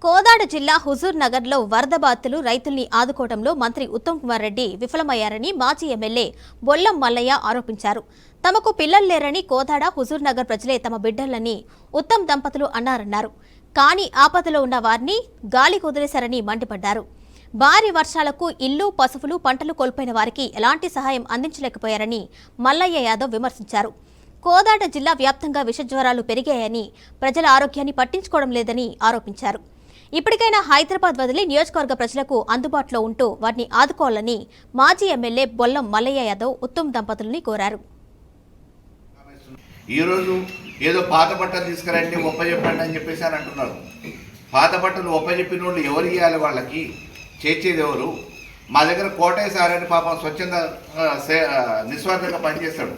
కోదాడ జిల్లా హుజూర్ నగర్లో వరద బాధితులు రైతుల్ని ఆదుకోవడంలో మంత్రి ఉత్తమ్ కుమార్ రెడ్డి విఫలమయ్యారని మాజీ ఎమ్మెల్యే బొల్లం మల్లయ్య ఆరోపించారు. తమకు పిల్లలు లేరని కోదాడ హుజూర్ నగర్ ప్రజలే తమ బిడ్డలని ఉత్తమ్ దంపతులు అన్నారన్నారు. కానీ ఆపదలో ఉన్న వారిని గాలి కుదిలేశారని మండిపడ్డారు. భారీ వర్షాలకు ఇల్లు, పశువులు, పంటలు కోల్పోయిన వారికి ఎలాంటి సహాయం అందించలేకపోయారని మల్లయ్య యాదవ్ విమర్శించారు. కోదాడ జిల్లా వ్యాప్తంగా విషజ్వరాలు పెరిగాయని, ప్రజల ఆరోగ్యాన్ని పట్టించుకోవడం లేదని ఆరోపించారు. ఇప్పటికైనా హైదరాబాద్ వదిలి నియోజకవర్గ ప్రజలకు అందుబాటులో ఉంటూ వారిని ఆదుకోవాలని మాజీ ఎమ్మెల్యే బొల్లం మల్లయ్య యాదవ్ ఉత్తమ్ దంపతుల్ని కోరారు. ఈరోజు ఏదో పాత బట్టలు తీసుకురండి ఒప్పజెప్పండి అని చెప్పేసి అని అంటున్నారు. పాత బట్టలు ఒప్పజెప్పిన వాళ్ళు ఎవరు ఇవ్వాలి? వాళ్ళకి చేర్చేది ఎవరు? మా దగ్గర కోటయ్య సార్ అని పాపం స్వచ్ఛంద నిస్వార్థంగా పనిచేస్తాడు.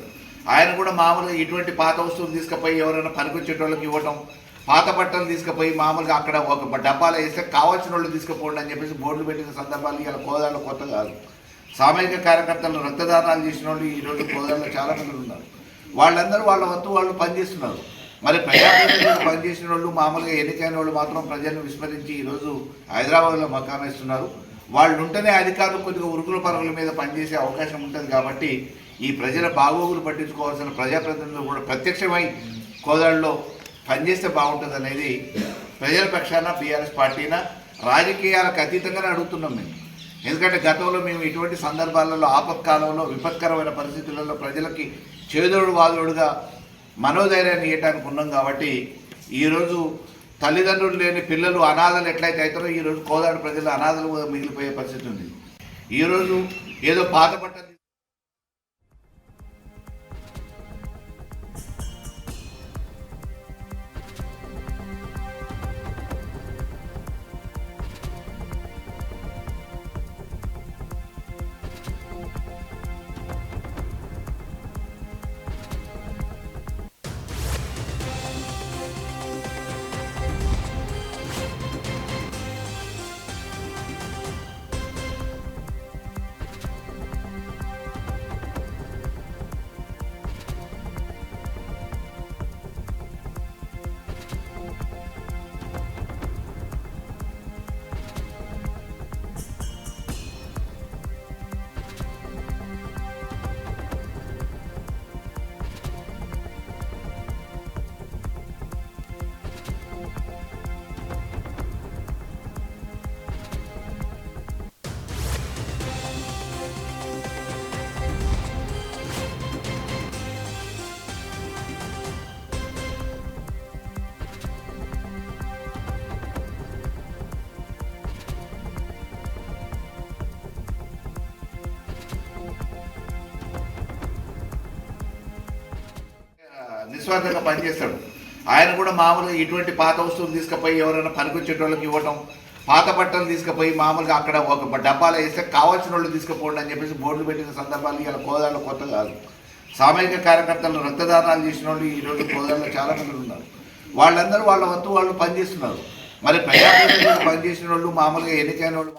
ఆయన కూడా మామూలుగా ఇటువంటి పాత వస్తువులు తీసుకుపోయి ఎవరైనా పనికొచ్చేట వాళ్ళకి ఇవ్వటం, పాత బట్టలు తీసుకుపోయి మామూలుగా అక్కడ ఒక డబ్బాలో వేస్తే కావాల్సిన వాళ్ళు తీసుకుపోండి అని చెప్పేసి బోర్డులు పెట్టిన సందర్భాలు ఇలా కోదాడలో కొత్త కాదు. సామాజిక కార్యకర్తలు రక్తదానాలు చేసిన వాళ్ళు ఈరోజు కోదాడలో చాలా మంది ఉన్నారు. వాళ్ళందరూ వాళ్ళ వంతు వాళ్ళు పనిచేస్తున్నారు. మరి ప్రజాప్రతినిధులు పనిచేసిన వాళ్ళు, మామూలుగా ఎన్నికైన వాళ్ళు మాత్రం ప్రజలను విస్మరించి ఈరోజు హైదరాబాద్లో మకామేస్తున్నారు. వాళ్ళు ఉంటేనే అధికారులు కొద్దిగా ఉరుకుల పరుగుల మీద పనిచేసే అవకాశం ఉంటుంది. కాబట్టి ఈ ప్రజల బాగోగులు పట్టించుకోవాల్సిన ప్రజాప్రతినిధులు కూడా ప్రత్యక్షమై కోదాడలో పనిచేస్తే బాగుంటుంది అనేది ప్రజల పక్షాన బీఆర్ఎస్ పార్టీన రాజకీయాలకు అతీతంగానే అడుగుతున్నాం మేము. ఎందుకంటే గతంలో మేము ఇటువంటి సందర్భాలలో ఆపత్కాలంలో విపత్కరమైన పరిస్థితులలో ప్రజలకి చేదోడు వాదోడుగా మనోధైర్యాన్ని ఇవ్వడానికి ఉన్నాం. కాబట్టి ఈరోజు తల్లిదండ్రులు లేని పిల్లలు అనాథలు ఎట్లయితే అవుతారో ఈరోజు కోదాడ ప్రజలు అనాథలు మిగిలిపోయే పరిస్థితి ఉంది. ఈరోజు ఏదో పాత బట్టలు నిస్వార్థంగా పనిచేస్తాడు. ఆయన కూడా మామూలుగా ఇటువంటి పాత వస్తువులు తీసుకుపోయి ఎవరైనా పనికొచ్చేట వాళ్ళకి ఇవ్వటం, పాత బట్టలు తీసుకుపోయి మామూలుగా అక్కడ ఒక డబ్బాలో వేస్తే కావాల్సిన వాళ్ళు తీసుకుపోండి అని చెప్పేసి బోర్డులు పెట్టిన సందర్భాలు ఇలా కోదాడలో కొత్త కాదు. సామాజిక కార్యకర్తలు రక్తదానాలు చేసిన వాళ్ళు ఈరోజు కోదాడలో చాలా మంది ఉన్నారు. వాళ్ళందరూ వాళ్ళ వంతు వాళ్ళు పనిచేస్తున్నారు. మరి ప్రజాప్రతినిధులు పనిచేసిన వాళ్ళు, మామూలుగా ఎన్నికైన వాళ్ళు